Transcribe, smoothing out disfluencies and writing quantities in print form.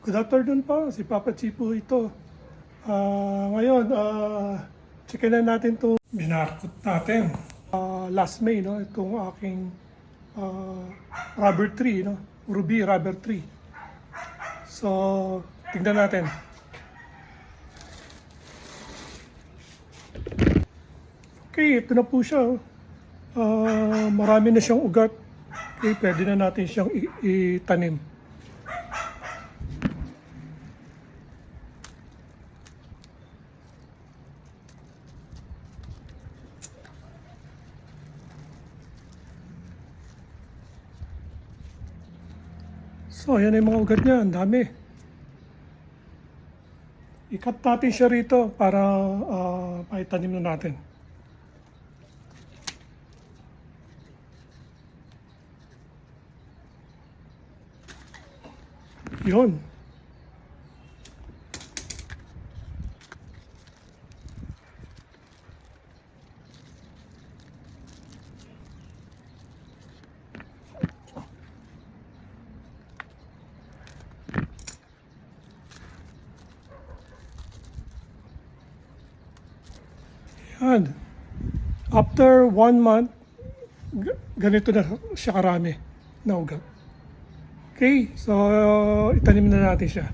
Good afternoon po, si Papa Chi po ito. Ngayon, checkin na natin itong binarkot natin. Last May, no, itong aking rubber tree, no, ruby rubber tree. So, tignan natin. Okay, ito na po siya. Marami na siyang ugat. Okay, pwede na natin siyang itanim. So, ayan na yung mga ugat niya. Ang dami. I-cut natin siya rito para maitanim na natin. Yun. Yan. After 1 month, ganito na siya karami na ugat. Okay, so itanim na natin siya.